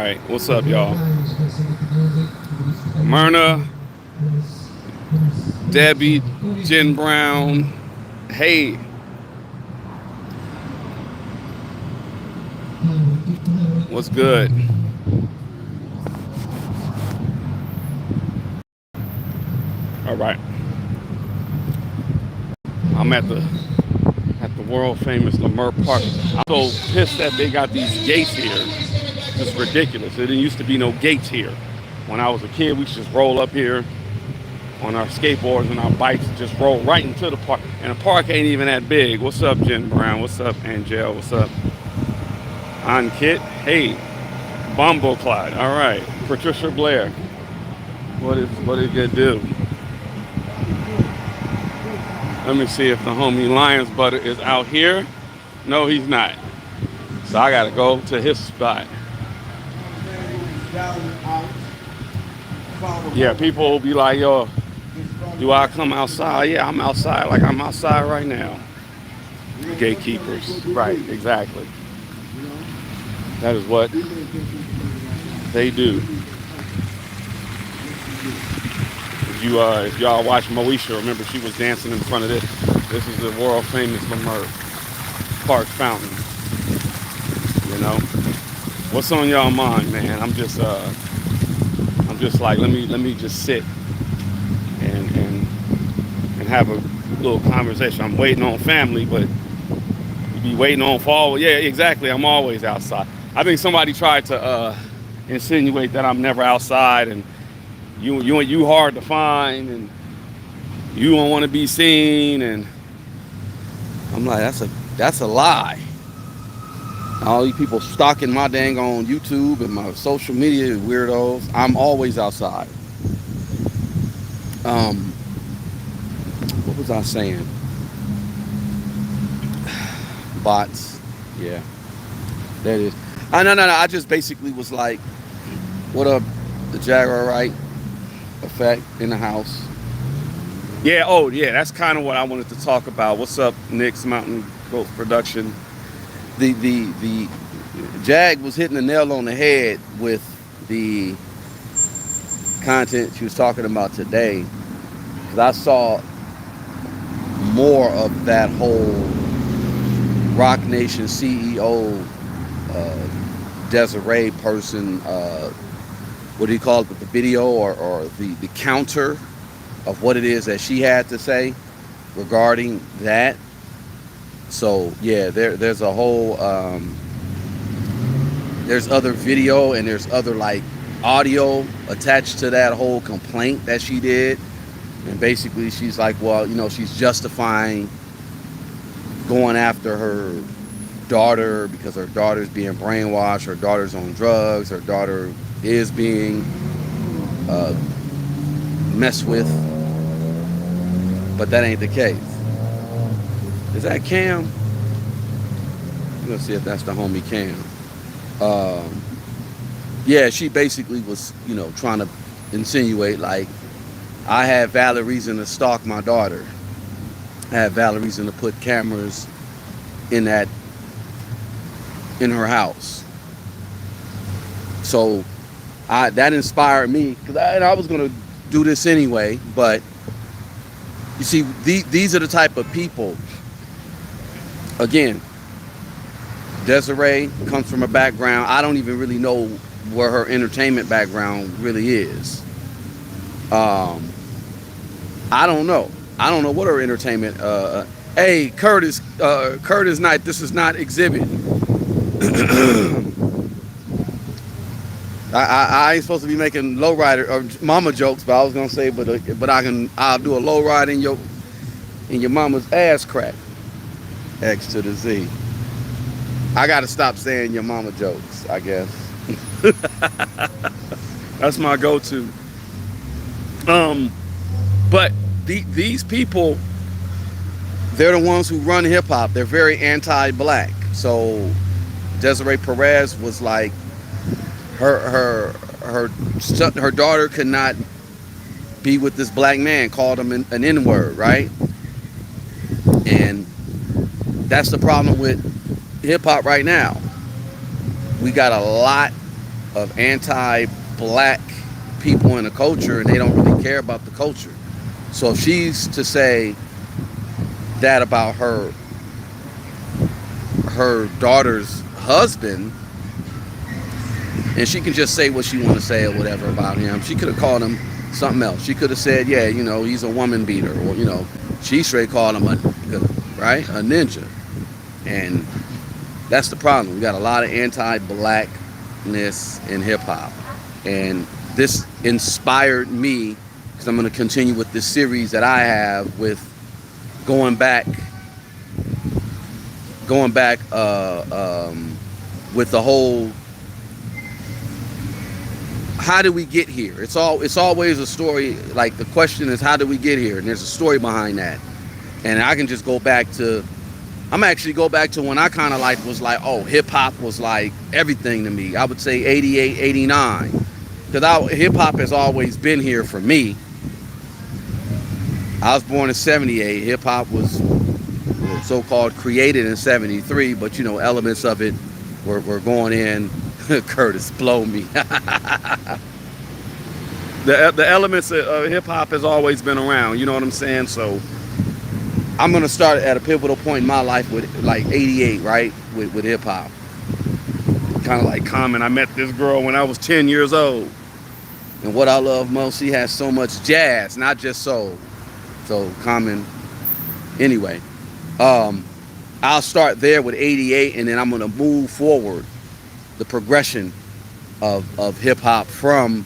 right. What's up, y'all? Myrna, Debbie, Jen Brown. Hey, what's good? All right. I'm at the world famous Leimert Park. I'm so pissed that they got these gates here. It's ridiculous. There didn't used to be no gates here. When I was a kid, we used to just roll up here on our skateboards and our bikes and just roll right into the park. And the park ain't even that big. What's up, Jen Brown? What's up, Angel? What's up, Kit? Hey, Bombo Clyde. All right. Patricia Blair. What did it do? Let me see if the homie Lions Butter is out here. No, he's not. So I gotta go to his spot. Yeah, people will be like, yo, do I come outside? Yeah, I'm outside like I'm outside right now. Gatekeepers. Right, exactly. That is what they do. If y'all watch Moesha, remember she was dancing in front of this. This is the world famous Leimert Park fountain. You know, what's on y'all mind, man? I'm just like, let me just sit and have a little conversation. I'm waiting on family, but you be waiting on fall. Yeah, exactly. I'm always outside. I think somebody tried to insinuate that I'm never outside and you hard to find and you don't want to be seen, and I'm like, that's a lie. All these people stalking my dang on YouTube and my social media weirdos. I'm always outside. What was I saying? Bots. Yeah. That is. No. I just basically was like, what up, the Jaguar right effect in the house. Yeah, oh yeah, that's kind of what I wanted to talk about. What's up, Nick's Mountain Goat Production? The Jag was hitting the nail on the head with the content she was talking about today. Because I saw more of that whole Rock Nation CEO Desiree person, what do you call it, the video or the counter of what it is that she had to say regarding that. So yeah, there's a whole there's other video and there's other like audio attached to that whole complaint that she did. And basically she's like, well, you know, she's justifying going after her daughter because her daughter's being brainwashed, her daughter's on drugs, her daughter is being messed with. But that ain't the case. Is that Cam? Let's see if that's the homie Cam. Yeah, she basically was, you know, trying to insinuate like, I had valid reason to stalk my daughter. I had valid reason to put cameras in her house. So that inspired me, because I was going to do this anyway, but you see, these are the type of people. Again, Desiree comes from a background, I don't even really know where her entertainment background really is. I don't know. I don't know what her entertainment. Hey, Curtis Knight, this is not Exhibit. I ain't supposed to be making lowrider or mama jokes, but I was gonna say, but I'll do a lowride in your mama's ass crack. X to the Z. I gotta stop saying your mama jokes, I guess. That's my go-to. But these people, they're the ones who run hip-hop. They're very anti-black. So Desiree Perez was like, her daughter could not be with this black man, called him an N-word, right? And that's the problem with hip-hop right now. We got a lot of anti-black people in the culture, and they don't really care about the culture. So if she's to say that about her daughter's husband, and she can just say what she want to say or whatever about him. She could have called him something else. She could have said, yeah, you know, he's a woman beater, or, you know, she straight called him a ninja. And that's the problem. We got a lot of anti-blackness in hip hop, and this inspired me because I'm going to continue with this series that I have with going back with the whole, how did we get here? It's always a story. Like, the question is, how did we get here? And there's a story behind that. And I can just go back to, I'm actually go back to when I kind of like was like, oh, hip hop was like everything to me. I would say 88, 89. Because hip hop has always been here for me. I was born in 78. Hip hop was so-called created in 73, but you know, elements of it were going in. Curtis, blow me. The elements of hip hop has always been around. You know what I'm saying? So I'm gonna start at a pivotal point in my life with like 88, right? With hip hop. Kind of like Common. I met this girl when I was 10 years old, and what I love most, she has so much jazz, not just soul. So Common. Anyway, I'll start there with 88, and then I'm gonna move forward the progression of hip hop from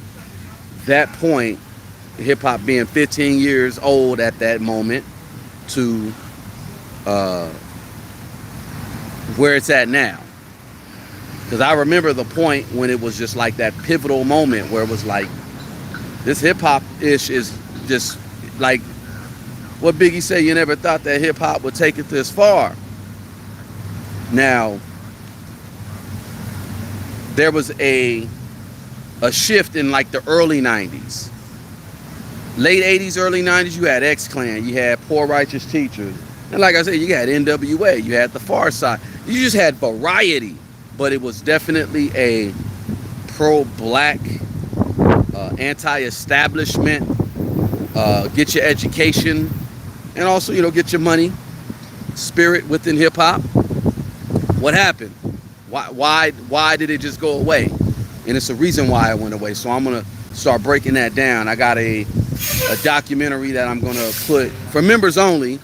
that point, hip hop being 15 years old at that moment, to where it's at now. Because I remember the point when it was just like that pivotal moment where it was like, this hip hop ish is just like what Biggie said, you never thought that hip hop would take it this far. Now, there was a shift in like the early 90s. Late 80s, early 90s, you had X-Clan, you had Poor Righteous Teachers. And like I said, you had NWA, you had the Far Side. You just had variety, but it was definitely a pro-black, anti-establishment, get your education, and also, you know, get your money spirit within hip-hop. What happened? Why did it just go away? And it's a reason why it went away. So I'm gonna start breaking that down. I got a documentary that I'm gonna put for members only,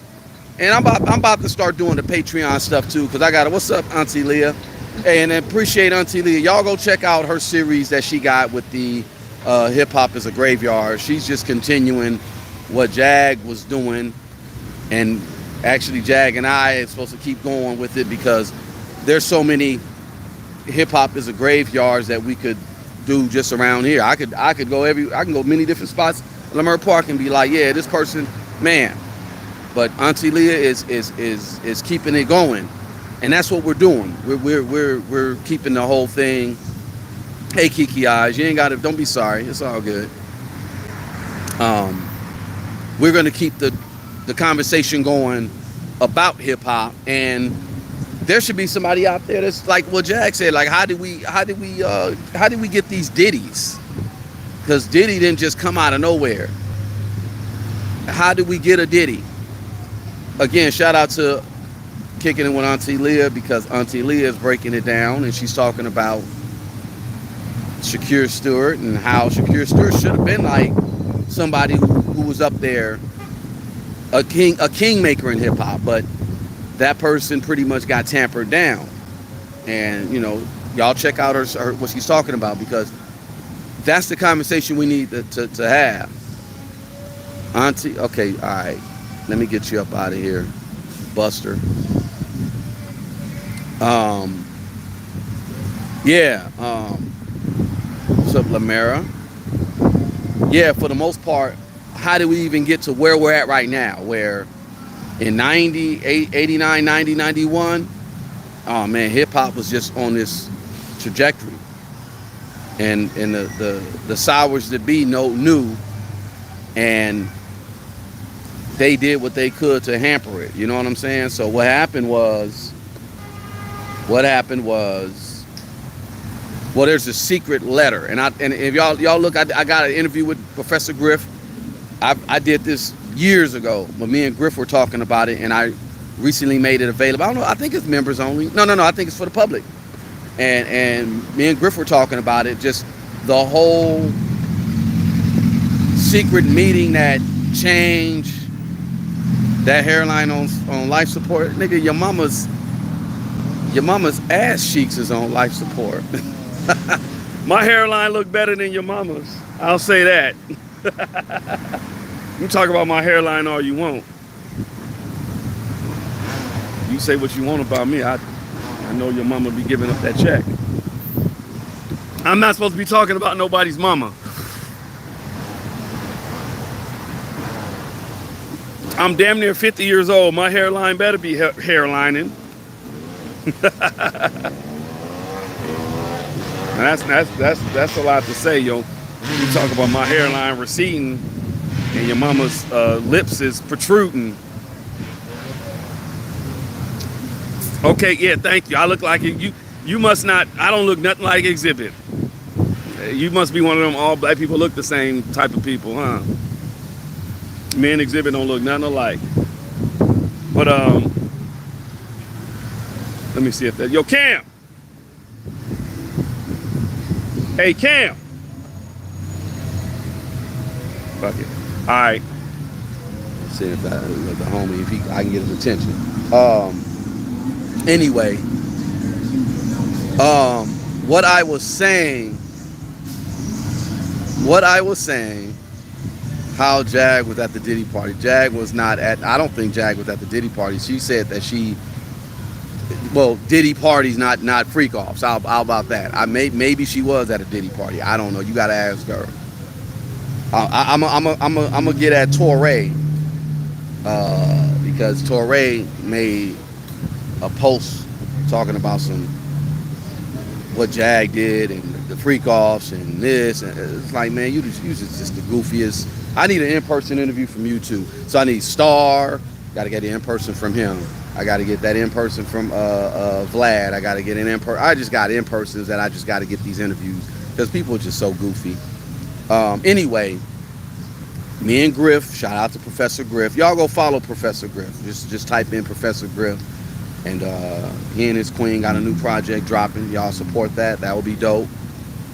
and I'm about to start doing the Patreon stuff too. Cause I got what's up, Auntie Leah? Hey, and I appreciate Auntie Leah. Y'all go check out her series that she got with the Hip Hop is a Graveyard. She's just continuing what Jag was doing, and actually Jag and I are supposed to keep going with it because there's so many hip hop is a graveyards that we could do just around here. I can go many different spots, Leimert Park, and be like, yeah, this person, man. But Auntie Leah is keeping it going, and that's what we're doing. We're keeping the whole thing. Hey, Kiki Eyes, you ain't got to. Don't be sorry. It's all good. We're gonna keep the conversation going about hip hop, and there should be somebody out there that's like what Jack said. Like, how did we get these ditties? Because Diddy didn't just come out of nowhere. How did we get a ditty? Again, shout out to Kicking It with Auntie Leah, because Auntie Leah is breaking it down, and she's talking about Shakir Stewart and how Shakir Stewart should have been like somebody who was up there, a kingmaker in hip hop, but that person pretty much got tampered down. And you know, y'all check out her what she's talking about, because that's the conversation we need to have. Auntie, okay, all right, let me get you up out of here, Buster. What's up, Lamera? Yeah, for the most part, how did we even get to where we're at right now, where in 90, 89, 90, 91, oh man, hip-hop was just on this trajectory. And the Sours that be knew, and they did what they could to hamper it. You know what I'm saying? So what happened was Well, there's a secret letter, and if y'all look, I got an interview with Professor Griff. I did this years ago, but me and Griff were talking about it, and I recently made it available. I don't know. I think it's members only. No. I think it's for the public. And me and Griff were talking about it. Just the whole secret meeting that changed that hairline on life support. Nigga, your mama's ass cheeks is on life support. My hairline look better than your mama's. I'll say that. You talk about my hairline all you want. You say what you want about me. I know your mama be giving up that check. I'm not supposed to be talking about nobody's mama. I'm damn near 50 years old. My hairline better be hairlining. That's a lot to say, yo. You talk about my hairline receding and your mama's lips is protruding. Okay, yeah, thank you. I look like it. You must not. I don't look nothing like Exhibit. You must be one of them all black people look the same type of people, huh? Me and Exhibit don't look nothing alike. But let me see if that. Yo, Cam. Hey, Cam. Fuck it. All right. See if the homie, if I can get his attention. Anyway, what I was saying, how Jag was at the Diddy party. Jag was not at, I don't think Jag was at the Diddy party. She said that Diddy parties, not freak offs. How about that? Maybe she was at a Diddy party. I don't know. You gotta ask her. I'm gonna get at Torre because Torre made a post talking about what Jag did and the freak offs and this, and it's like, man, you just the goofiest. I need an in-person interview from you too. So I need Star, got to get an in-person from him. I got to get that in-person from Vlad. I got to get an in-person. I just got in-persons that I just got to get these interviews because people are just so goofy. Anyway, me and Griff, shout out to Professor Griff. Y'all go follow Professor Griff. Just type in Professor Griff. And he and his queen got a new project dropping. Y'all support that. That would be dope.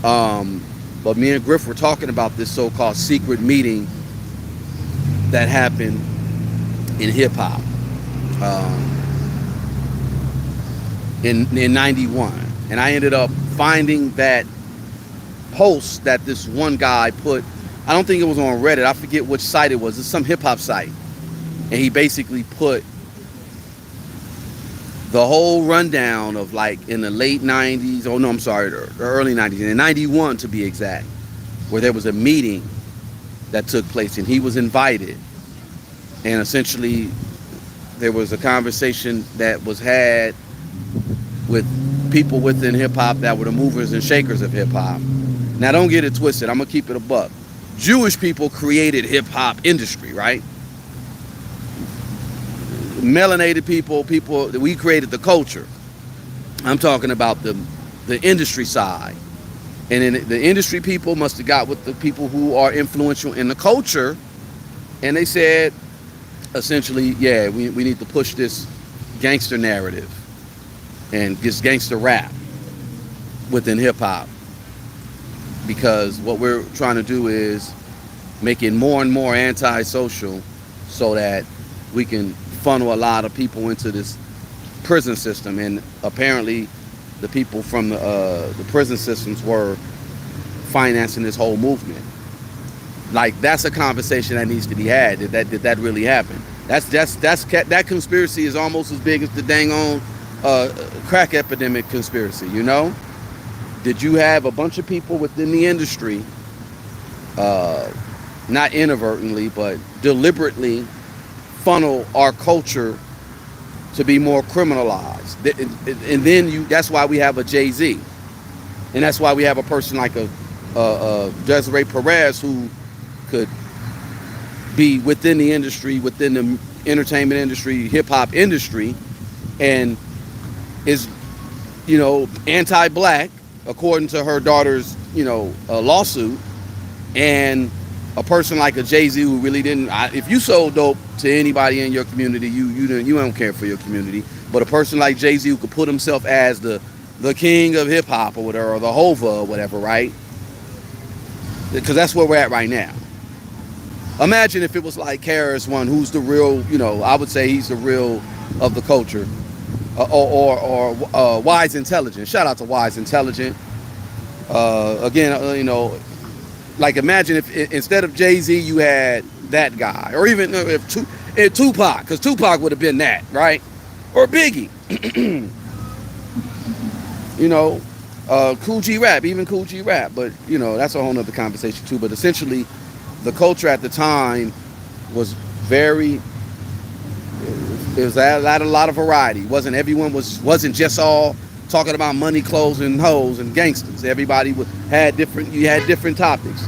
But me and Griff were talking about this so-called secret meeting that happened in hip-hop in 91. And I ended up finding that post that this one guy put. I don't think it was on Reddit. I forget which site it was. It's some hip-hop site. And he basically put the whole rundown of, like, in the late 90s, oh no, I'm sorry, the early 90s, in 91 to be exact, where there was a meeting that took place and he was invited. And essentially there was a conversation that was had with people within hip-hop that were the movers and shakers of hip-hop. Now don't get it twisted, I'm gonna keep it a buck. Jewish people created hip-hop industry, right? Melanated people, we created the culture. I'm talking about the industry side. And then the industry people must have got with the people who are influential in the culture. And they said, essentially, yeah, we need to push this gangster narrative and this gangster rap within hip hop. Because what we're trying to do is make it more and more antisocial so that we can funnel a lot of people into this prison system. And apparently the people from the prison systems were financing this whole movement. Like, that's a conversation that needs to be had. Did that really happen? That conspiracy is almost as big as the dang on crack epidemic conspiracy, you know? Did you have a bunch of people within the industry, not inadvertently, but deliberately funnel our culture to be more criminalized? And then that's why we have a Jay-Z. And that's why we have a person like a Desiree Perez who could be within the industry, within the entertainment industry, hip-hop industry, and is, you know, anti-black, according to her daughter's, lawsuit, and a person like a Jay-Z who really didn't. If you sold dope to anybody in your community, you don't care for your community. But a person like Jay-Z who could put himself as the king of hip hop or whatever, or the Hova or whatever, right? Because that's where we're at right now. Imagine if it was like KRS-One, who's the real, I would say he's the real of the culture, or Wise Intelligent. Shout out to Wise Intelligent. Again, like imagine if instead of Jay-Z you had that guy, or even if Tupac, because Tupac would have been that, right? Or Biggie. Cool G Rap, even Cool G Rap, but that's a whole nother conversation too. But essentially, the culture at the time was very. It was had a lot of variety. Everyone wasn't just all talking about money, clothes, and hoes and gangsters. Everybody had different. You had different topics.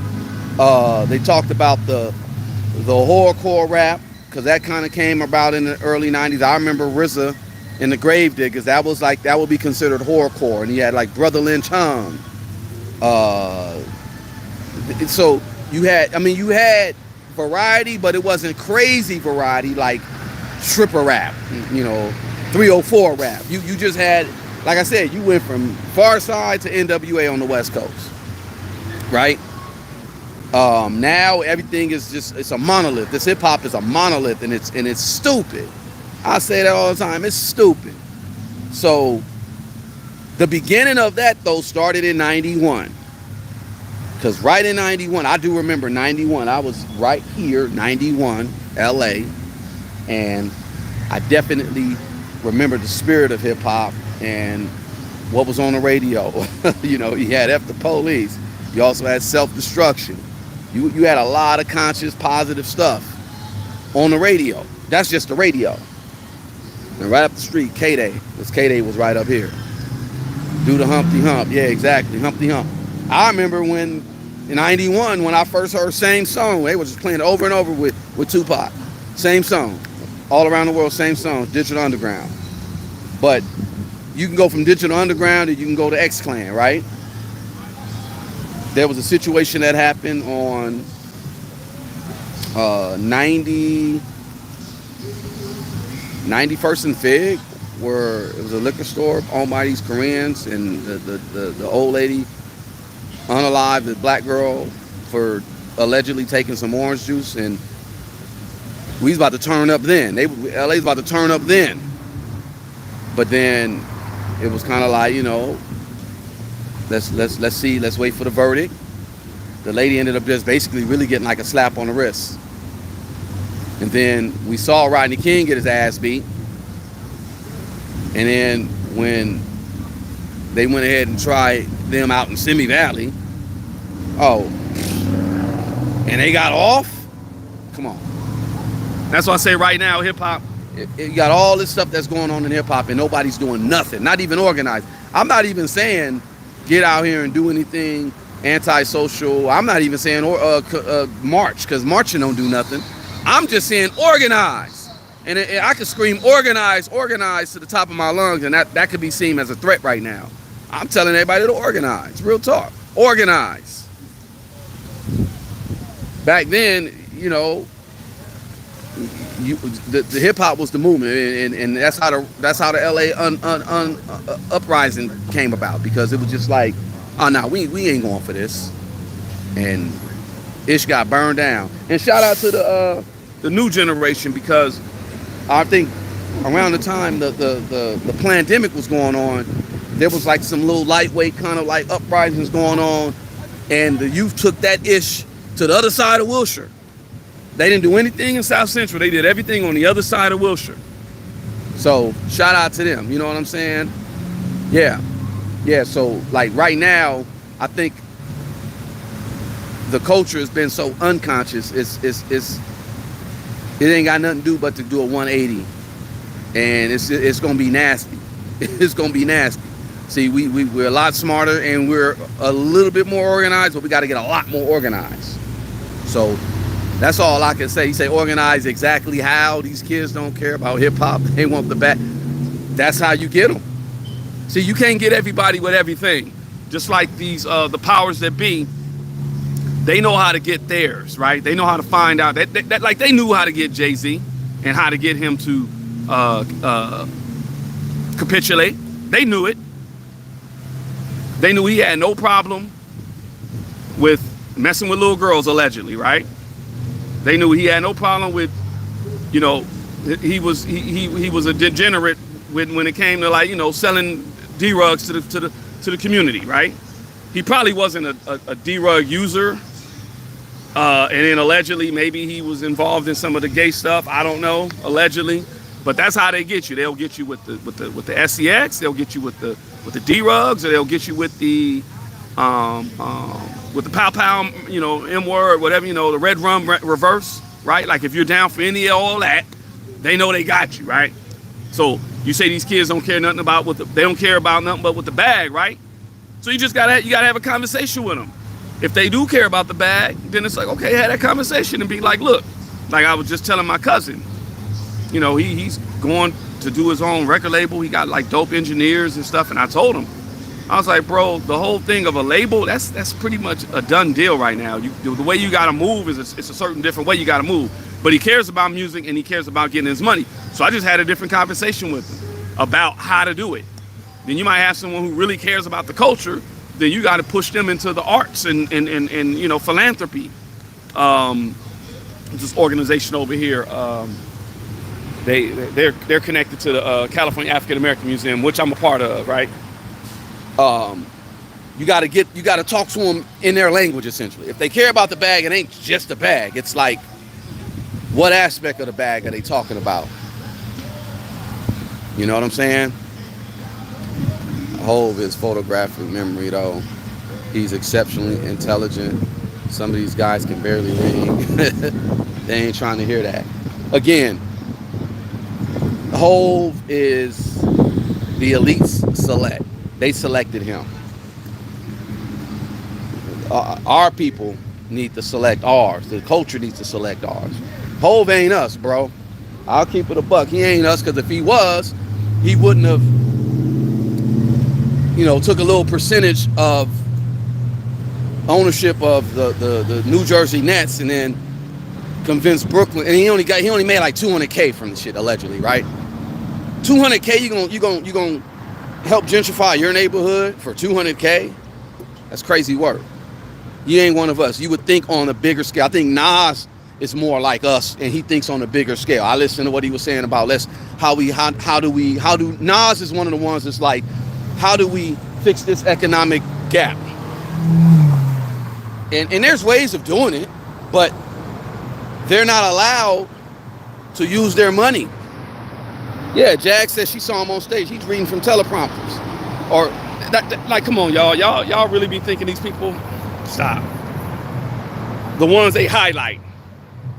They talked about the horrorcore rap, because that kind of came about in the early '90s. I remember RZA in the Gravediggers. That would be considered horrorcore, and he had like Brother Lynch Hung. So you had variety, but it wasn't crazy variety like stripper rap, 304 rap. You just had, like I said, you went from Far Side to NWA on the West Coast, right? Now everything is it's a monolith. This hip hop is a monolith, and it's stupid. I say that all the time. It's stupid. So the beginning of that though started in '91. Because right in 91, I do remember 91, I was right here, 91, LA, and I definitely remember the spirit of hip hop and what was on the radio. You had F the Police. You also had Self-Destruction. You had a lot of conscious, positive stuff on the radio. That's just the radio. And right up the street, Kday, because Kday was right up here. Do the Humpty Hump. Yeah, exactly, Humpty Hump. I remember in '91 when I first heard Same Song, they was just playing it over and over with Tupac. Same song. All around the world, same songs, Digital Underground. But you can go from Digital Underground and you can go to X-Clan, right? There was a situation that happened on 91st and Fig, where it was a liquor store owned by these Koreans, and the old lady unalived the black girl for allegedly taking some orange juice, and we was about to turn up then. LA's about to turn up then. But then it was kind of like, let's see, let's wait for the verdict. The lady ended up just basically really getting like a slap on the wrist. And then we saw Rodney King get his ass beat. And then when they went ahead and tried them out in Simi Valley, and they got off? Come on. That's why I say right now, hip-hop, you got all this stuff that's going on in hip-hop and nobody's doing nothing, not even organized. I'm not even saying get out here and do anything antisocial. I'm not even saying march, because marching don't do nothing. I'm just saying organize. And I could scream organize to the top of my lungs, and that could be seen as a threat right now. I'm telling everybody to organize. Real talk. Organize. Back then, the hip hop was the movement, and that's how the LA uprising came about, because it was just like, oh no, we ain't going for this, and Ish got burned down. And shout out to the new generation, because I think around the time the pandemic was going on, there was like some little lightweight kind of like uprisings going on, and the youth took that Ish to the other side of Wilshire. They didn't do anything in South Central. They did everything on the other side of Wilshire. So shout out to them. You know what I'm saying? Yeah. So like right now, I think the culture has been so unconscious. It ain't got nothing to do but to do a 180, and it's gonna be nasty. It's gonna be nasty. See, we're a lot smarter and we're a little bit more organized, but we got to get a lot more organized. So that's all I can say. You say organize exactly how. These kids don't care about hip hop. They want the back. That's how you get them. See, you can't get everybody with everything. just like these the powers that be, they know how to get theirs, right? They know how to find out that like they knew how to get Jay-Z and how to get him to capitulate. They knew it. They knew he had no problem with messing with little girls, allegedly, right? They knew he had no problem with, you know, he was a degenerate when it came to, like, you know, selling D-rugs to the community, right? He probably wasn't a D-rug user, and then allegedly maybe he was involved in some of the gay stuff. I don't know, allegedly, but that's how they get you. They'll get you with the SEX. They'll get you with the D-rugs, or they'll get you with the pow pow, you know, M-word, whatever, you know, the red rum reverse, right? Like if you're down for any of all that, they know they got you, right? So you say these kids don't care nothing about they don't care about nothing but with the bag, right? So you gotta have a conversation with them. If they do care about the bag, then it's like, okay, have that conversation and be like, look, like I was just telling my cousin, you know, he's going to do his own record label. He got like dope engineers and stuff, and I told him, I was like, bro, the whole thing of a label, that's pretty much a done deal right now. The way you gotta move is it's a certain different way you gotta move. But he cares about music and he cares about getting his money. So I just had a different conversation with him about how to do it. Then you might have someone who really cares about the culture. Then you got to push them into the arts and you know, philanthropy. This organization over here, they're connected to the California African American Museum, which I'm a part of, right? You got to talk to them in their language, essentially. If they care about the bag, it ain't just a bag. It's like, what aspect of the bag are they talking about? You know what I'm saying? Hove is photographic memory, though. He's exceptionally intelligent. Some of these guys can barely read. They ain't trying to hear that. Again, Hove is the elites select. They selected him. Our people need to select ours. The culture needs to select ours. Hove ain't us, bro. I'll keep it a buck. He ain't us, because if he was, he wouldn't have, you know, took a little percentage of ownership of the New Jersey Nets and then convinced Brooklyn. And he only made like $200K from the shit, allegedly, right? $200K, you gonna help gentrify your neighborhood for $200K? That's crazy work. You ain't one of us. You would think on a bigger scale. I think Nas is more like us, and he thinks on a bigger scale. I listened to what he was saying about Nas is one of the ones that's like, how do we fix this economic gap? And there's ways of doing it, but they're not allowed to use their money. Yeah, Jag says she saw him on stage. He's reading from teleprompters. Or like, come on, y'all really be thinking these people? Stop. The ones they highlight.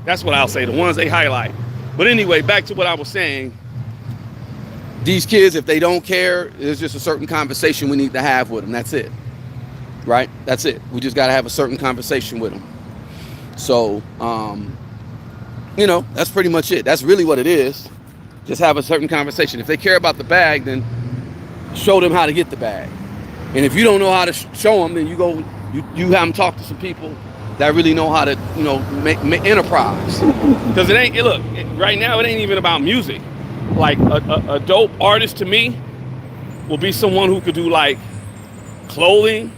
That's what I'll say, the ones they highlight. But anyway, back to what I was saying. These kids, if they don't care, there's just a certain conversation we need to have with them. That's it. Right? That's it. We just got to have a certain conversation with them. So, you know, that's pretty much it. That's really what it is. Just have a certain conversation. If they care about the bag, then show them how to get the bag. And if you don't know how to show them, then you have them talk to some people that really know how to, you know, make enterprise. Because look, right now it ain't even about music. Like a dope artist to me will be someone who could do like clothing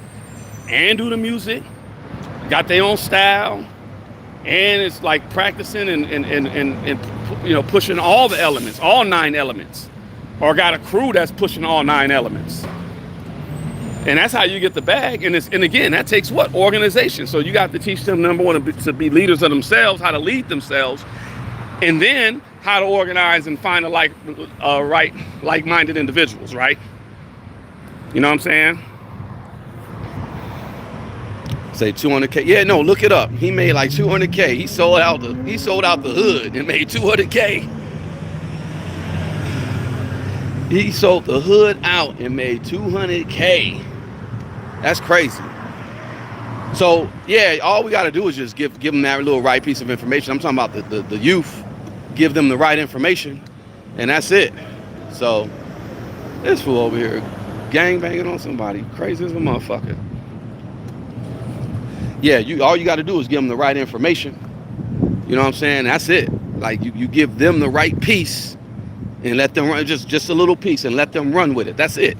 and do the music, got their own style, and it's like practicing and you know, pushing all the elements, all 9 elements, or got a crew that's pushing all 9 elements. And that's how you get the bag. And again, that takes what? Organization. So you got to teach them, number one, to be leaders of themselves, how to lead themselves, and then how to organize and find like-minded individuals, right? You know what I'm saying? Say 200K. Yeah, no, look it up. He made like 200K. He sold out the hood and made 200K. He sold the hood out and made 200K. That's crazy. So, yeah, all we got to do is just give them that little right piece of information. I'm talking about the youth. Give them the right information, and that's it. So, this fool over here gang banging on somebody. Crazy as a motherfucker. Yeah, all you got to do is give them the right information. You know what I'm saying? That's it. Like you give them the right piece and let them run, just a little piece, and let them run with it. That's it.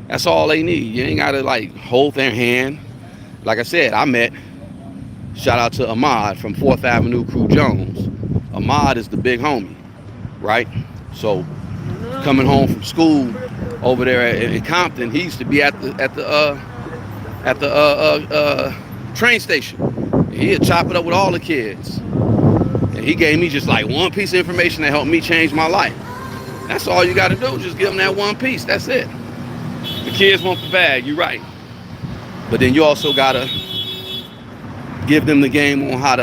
That's all they need. You ain't got to like hold their hand. Like I said, shout out to Ahmad from 4th Avenue Crew Jones. Ahmad is the big homie, right? So coming home from school over there in Compton, he used to be at the train station. He'd chop it up with all the kids. And he gave me just like one piece of information that helped me change my life. That's all you got to do. Just give them that one piece. That's it. The kids want the bag. You're right. But then you also got to give them the game on how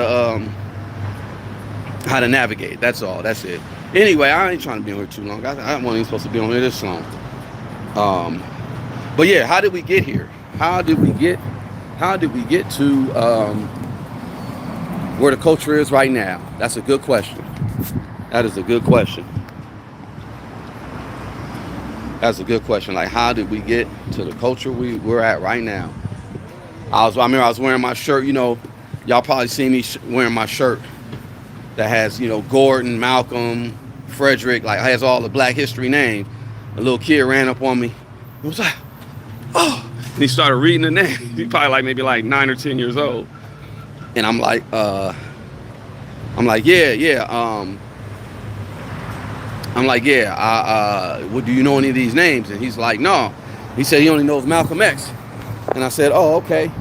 to navigate. That's all. That's it. Anyway, I ain't trying to be on here too long. I wasn't even supposed to be on here this long. But yeah, how did we get here? How did we get to where the culture is right now? That's a good question. That is a good question. That's a good question. Like, how did we get to the culture we're at right now? I remember I was wearing my shirt. You know, y'all probably seen me wearing my shirt that has, you know, Gordon, Malcolm, Frederick, like has all the Black history names. A little kid ran up on me. He was like, oh, and he started reading the name. He's probably like maybe like 9 or 10 years old. And I'm like, yeah. Well, do you know any of these names? And he's like, no. He said he only knows Malcolm X. And I said, oh, okay.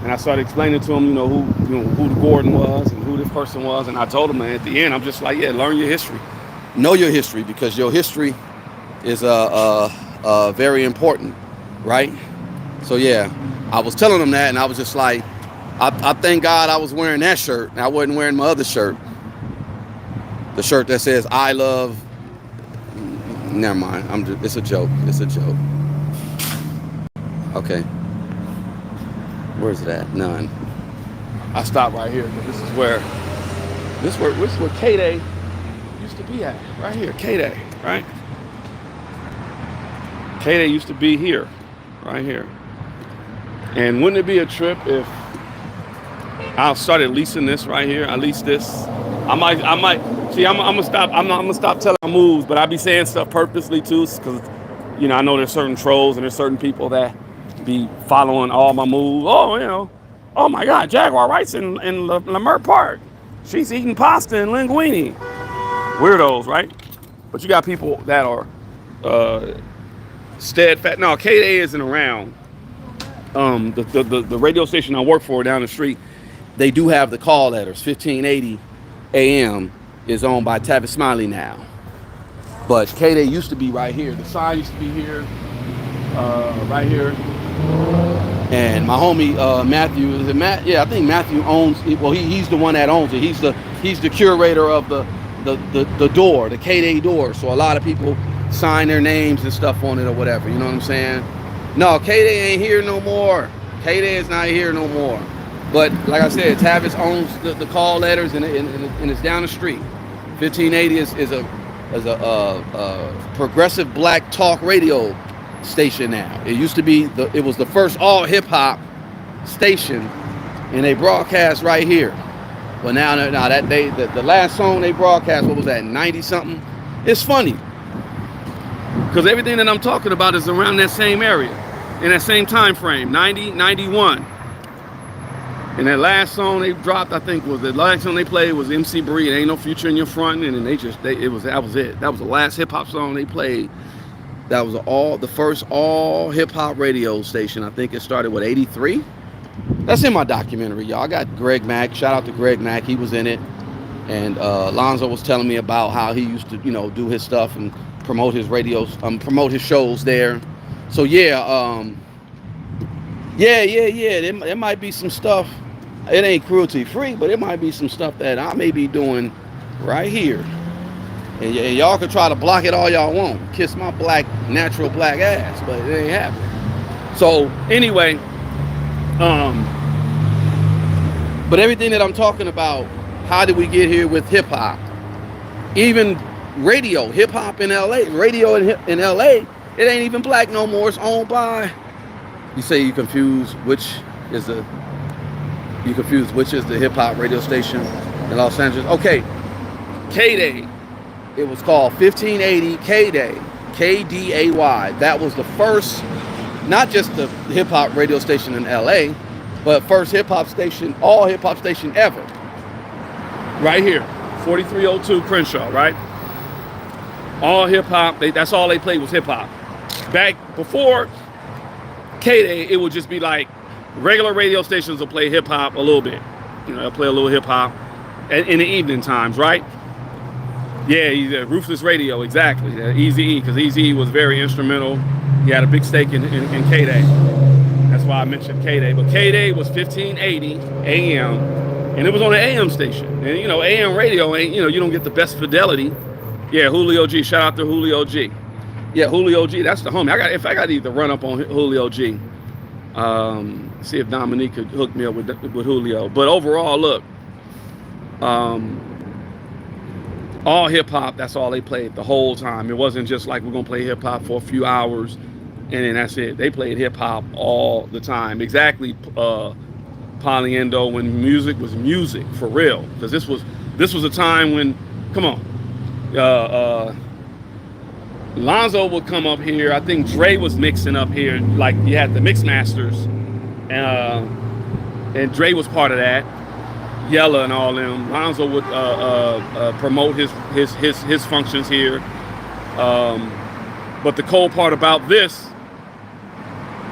And I started explaining to him, who the Gordon was and who this person was. And I told him, and at the end, I'm just like, yeah, learn your history. Know your history, because your history is very important, right? So yeah, I was telling him that, and I was just like, I thank God I was wearing that shirt, and I wasn't wearing my other shirt. The shirt that says, I love, never mind, it's a joke, Okay. Where's it at? None. I stopped right here, but this is where Kday used to be at. Right here, Kday, right? Kday used to be here, right here. And wouldn't it be a trip if I started leasing this right here? I leased this. I might. See, I'm gonna stop. I'm gonna stop telling my moves, but I be saying stuff purposely too, because I know there's certain trolls and there's certain people that be following all my moves. Oh my God, Jaguar writes in Leimert Park. She's eating pasta and linguine. Weirdos, right? But you got people that are steadfast. No, Kday isn't around. The radio station I work for down the street, they do have the call letters. 1580 AM is owned by Tavis Smiley now. But Kday used to be right here. The sign used to be here, right here. And my homie Matthew, is it Matt? Yeah, I think Matthew owns it. Well, he's the one that owns it. He's the curator of the door, the Kday door. So a lot of people sign their names and stuff on it or whatever. You know what I'm saying? No, Kday ain't here no more. Kday is not here no more. But like I said, Tavis owns the call letters, and it's down the street. 1580 is a progressive black talk radio station now. It used to be it was the first all hip hop station, and they broadcast right here. But now that the last song they broadcast, what was that, 90 something? It's funny, because everything that I'm talking about is around that same area, in that same time frame, 90, 91. And that last song they dropped, I think, was the last song they played was MC Bree, It Ain't No Future in Your Front, and then that was it. That was the last hip hop song they played. That was the first all hip hop radio station. I think it started with 83. That's in my documentary, y'all. I got Greg Mack. Shout out to Greg Mack. He was in it. And Lonzo was telling me about how he used to, do his stuff and promote his promote his shows there. So yeah, there might be some stuff. It ain't cruelty free, but it might be some stuff that I may be doing right here. And y'all can try to block it all y'all want. Kiss my natural black ass, but it ain't happening. So anyway, but everything that I'm talking about, how did we get here with hip hop? Even radio, hip hop in LA, radio in LA It ain't even black no more. It's owned by. You say you confuse which is the hip hop radio station in Los Angeles. Okay, Kday. It was called 1580 Kday, Kday. That was the first, not just the hip hop radio station in LA, but first hip hop station, all hip hop station ever. Right here, 4302 Crenshaw, right? All hip hop. That's all they played was hip hop. Back before Kday, it would just be like regular radio stations will play hip hop a little bit. You know, they'll play a little hip hop in the evening times, right? Yeah, Ruthless Radio, exactly. Eazy-E, because Eazy-E was very instrumental. He had a big stake in Kday. That's why I mentioned Kday. But Kday was 1580 AM, and it was on an AM station. And you know, AM radio ain't, you know, you don't get the best fidelity. Yeah, Julio G. Shout out to Julio G. Yeah, Julio G. That's the homie. I got to either run up on Julio G. See if Dominique could hook me up with Julio. But overall, look, all hip hop. That's all they played the whole time. It wasn't just like we're gonna play hip hop for a few hours and then that's it. They played hip hop all the time. Exactly, Polyendo, when music was music for real. Because this was a time when, come on, Lonzo would come up here. I think Dre was mixing up here. Like you had the mix masters, and Dre was part of that. Yella and all them. Lonzo would promote his functions here. But the cold part about this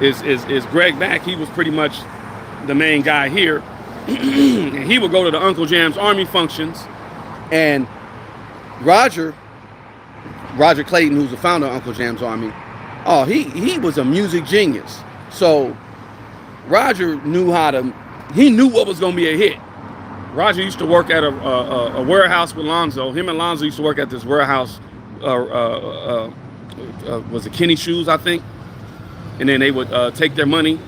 is Greg Mack. He was pretty much the main guy here. And he would go to the Uncle Jam's Army functions, and Roger Clayton, who's the founder of Uncle Jam's Army, he was a music genius. So Roger knew he knew what was going to be a hit. Roger used to work at a warehouse with Lonzo. Him and Lonzo used to work at this warehouse, was it Kenny Shoes, I think? And then they would take their money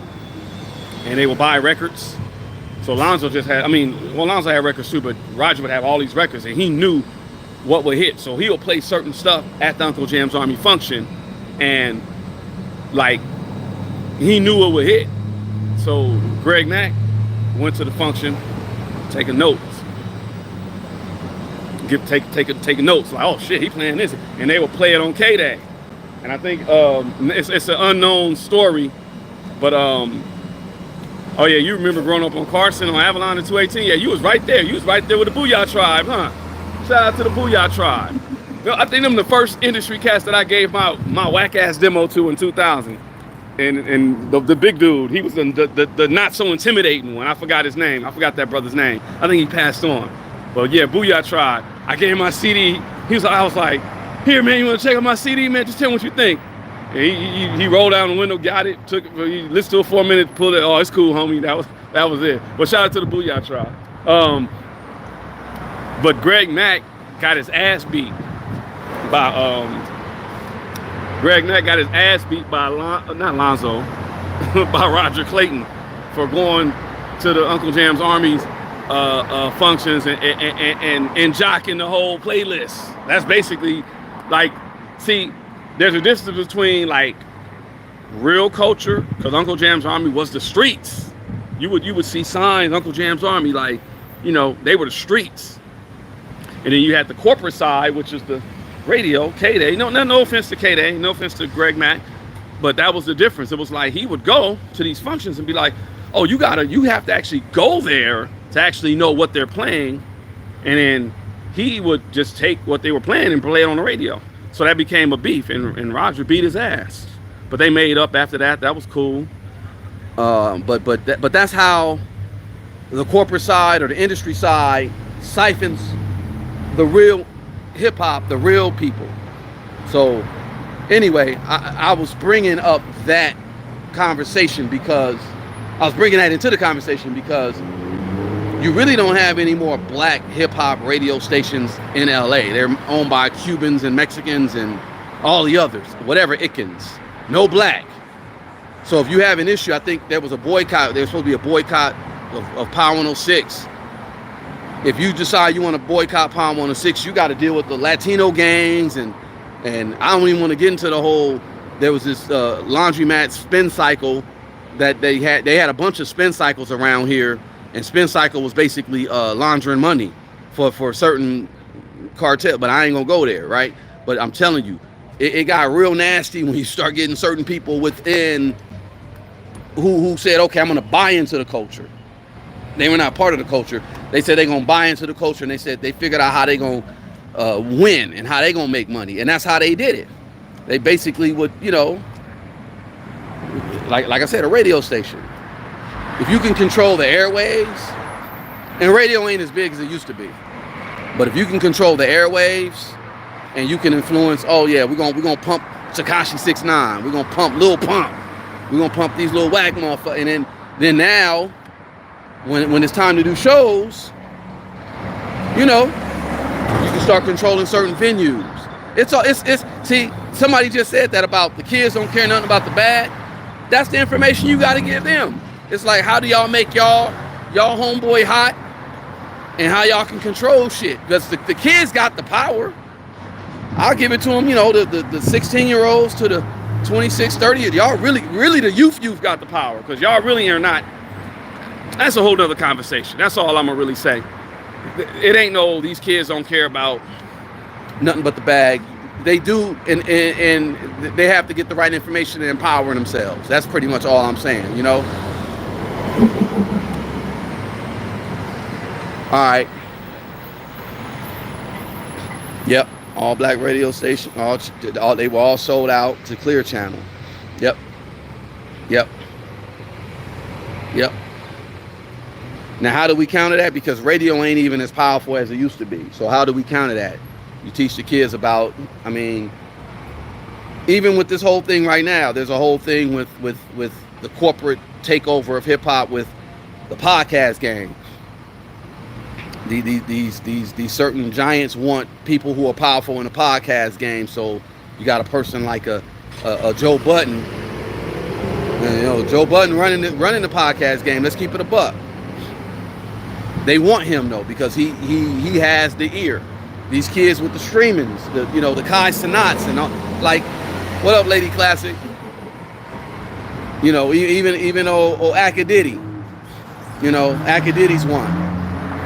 and they would buy records. So Lonzo Lonzo had records too, but Roger would have all these records and he knew what would hit. So he'll play certain stuff at the Uncle Jam's Army function, and like he knew what would hit. So Greg Mack went to the function, taking notes, taking notes. Like, oh shit, he playing this, and they would play it on Kday. And I think it's an unknown story, but oh yeah, you remember growing up on Carson on Avalon and 218? Yeah, you was right there. You was right there with the Booyah Tribe, huh? Shout out to the Booyah Tribe. I think them the first industry cast that I gave my whack ass demo to in 2000. And the big dude, he was the not so intimidating one. I forgot his name. I forgot that brother's name. I think he passed on. But yeah, Booyah Tribe. I gave him my CD. I was like, here man, you want to check out my CD, man? Just tell me what you think. And he rolled down the window, got it, he listened to it for a minute, pulled it. Oh, it's cool, homie. That was it. But shout out to the Booyah Tribe. But Greg Mack got his ass beat by not Lonzo, by Roger Clayton for going to the Uncle Jam's Army's functions and jocking the whole playlist. That's basically like, see, there's a distance between like real culture, because Uncle Jam's Army was the streets. You would see signs, Uncle Jam's Army, like, you know, they were the streets. And then you had the corporate side, which is the radio, Kday. No offense to Kday, no offense to Greg Mack, but that was the difference. It was like he would go to these functions and be like, oh, you have to actually go there to actually know what they're playing. And then he would just take what they were playing and play it on the radio. So that became a beef, and Roger beat his ass. But they made up after that. That was cool. But that's how the corporate side or the industry side siphons the real hip hop, the real people. So anyway, I was bringing up that conversation because you really don't have any more black hip hop radio stations in LA. They're owned by Cubans and Mexicans and all the others, whatever Ickens. No black. So if you have an issue, I think there was a boycott. There was supposed to be a boycott of Power 106. If you decide you want to boycott Power 106, you got to deal with the Latino gangs and I don't even want to get into the whole there was this laundromat spin cycle that they had a bunch of spin cycles around here, and spin cycle was basically laundering money for certain cartel, but I ain't gonna go there, right? But I'm telling you, it got real nasty when you start getting certain people within who said, okay, I'm gonna buy into the culture. They were not part of the culture. They said they're gonna buy into the culture, and they said they figured out how they gonna win and how they gonna make money, and that's how they did it. They basically would, you know, like I said, a radio station. If you can control the airwaves, and radio ain't as big as it used to be, but if you can control the airwaves and you can influence, oh yeah, we're gonna pump Tekashi 6ix9ine, we're gonna pump Lil Pump, we're gonna pump these little whack motherfuckers, and then now, when it's time to do shows, you know, you can start controlling certain venues. See, somebody just said that about the kids don't care nothing about the bag. That's the information you got to give them. It's like, how do y'all make y'all homeboy hot, and how y'all can control shit? Because the kids got the power. I'll give it to them, you know, the 16-year-olds to the 26, 30. Y'all really the youth got the power, because y'all really are not. That's a whole nother conversation. That's all I'm gonna really say. It ain't no, these kids don't care about nothing but the bag. They do, and they have to get the right information and empower themselves. That's pretty much all I'm saying, you know? All right. Yep. All black radio station. They were all sold out to Clear Channel. Yep. Now, how do we counter that? Because radio ain't even as powerful as it used to be. So how do we counter that? You teach the kids about, I mean, even with this whole thing right now, there's a whole thing with the corporate takeover of hip hop with the podcast game. These certain giants want people who are powerful in the podcast game. So you got a person like a Joe Budden, you know, Joe Budden running the podcast game. Let's keep it a buck. They want him though, because he has the ear. These kids with the streamings, the Kai Sinats and all, like, what up, Lady Classic? You know, even old Kday. You know, Kday's one.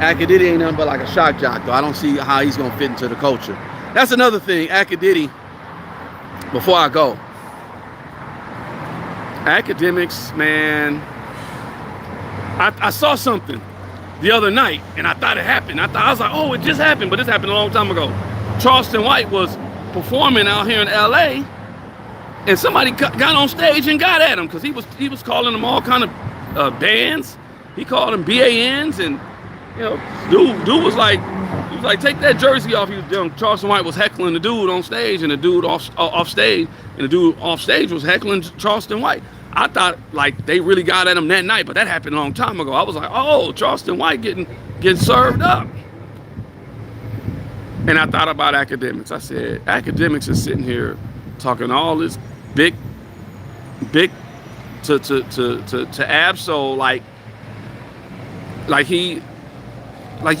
Kday ain't nothing but like a shock jock, though. I don't see how he's gonna fit into the culture. That's another thing. Kday. Before I go, academics, man. I saw something the other night, and I thought it happened. I was like, oh, it just happened, but this happened a long time ago. Charleston White was performing out here in LA, and somebody got on stage and got at him, because he was calling them all kind of bands. He called them BANs, and you know, dude was like, take that jersey off. Charleston White was heckling the dude on stage, and the dude off stage, and the dude off stage was heckling Charleston White. I thought like they really got at him that night, but that happened a long time ago. I was like, oh, Charleston White getting served up. And I thought about academics. I said, academics is sitting here talking all this big to Absol, like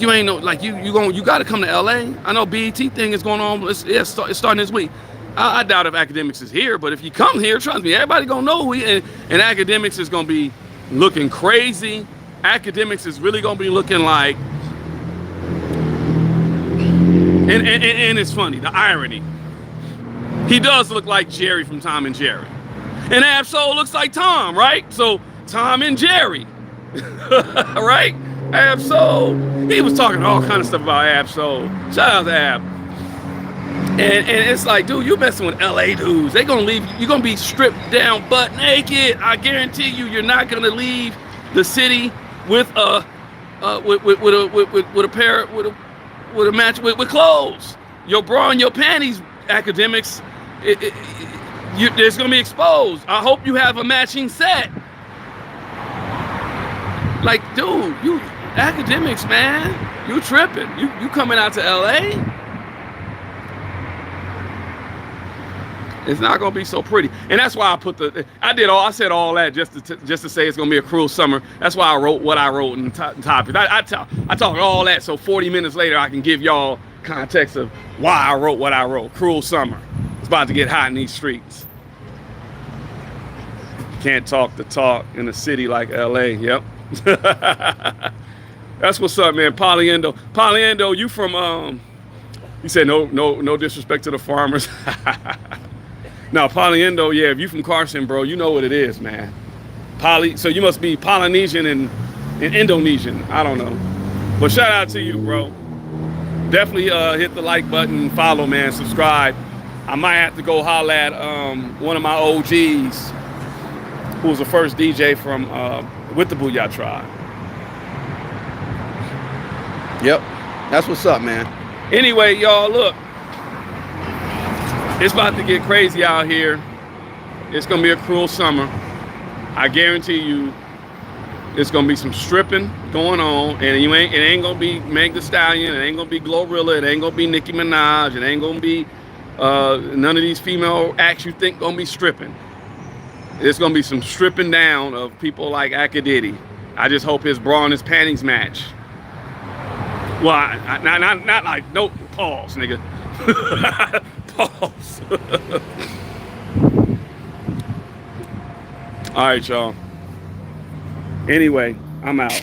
you ain't no, like you got to come to LA. I know BET thing is going on. It's starting this week. I doubt if academics is here, but if you come here, trust me, everybody gonna know who he, and academics is gonna be looking crazy. Academics is really gonna be looking like, and it's funny, the irony. He does look like Jerry from Tom and Jerry, and Absol looks like Tom, right? So Tom and Jerry, right? Absol, he was talking all kind of stuff about Absol. Shout out to Ab. And it's like, dude, you messing with LA dudes. They gonna leave. You're gonna be stripped down, butt naked. I guarantee you, you're not gonna leave the city with a match with clothes. Your bra and your panties, academics. There's gonna be exposed. I hope you have a matching set. Like, dude, you academics, man, you tripping. You coming out to LA? It's not gonna be so pretty, and that's why I said all that just to say it's gonna be a cruel summer. That's why I wrote what I wrote in the topic. I talk all that, so 40 minutes later I can give y'all context of why I wrote what I wrote. Cruel summer. It's about to get hot in these streets. can't talk the talk in a city like LA. Yep. That's what's up, man. Polyendo, you from you said no disrespect to the farmers. Now, Polyendo, yeah, if you from Carson, bro, you know what it is, man. So you must be Polynesian and Indonesian. I don't know. But shout out to you, bro. Definitely hit the like button, follow, man, subscribe. I might have to go holler at one of my OGs who was the first DJ from with the Booyah Tribe. Yep. That's what's up, man. Anyway, y'all, look. It's about to get crazy out here. It's gonna be a cruel summer. I guarantee you, it's gonna be some stripping going on, and it ain't gonna be Meg Thee Stallion, it ain't gonna be Glorilla, it ain't gonna be Nicki Minaj, it ain't gonna be none of these female acts you think gonna be stripping. It's gonna be some stripping down of people like Kday. I just hope his bra and his panties match. Well, not like no pause, nigga. Pause. All right, y'all. Anyway, I'm out.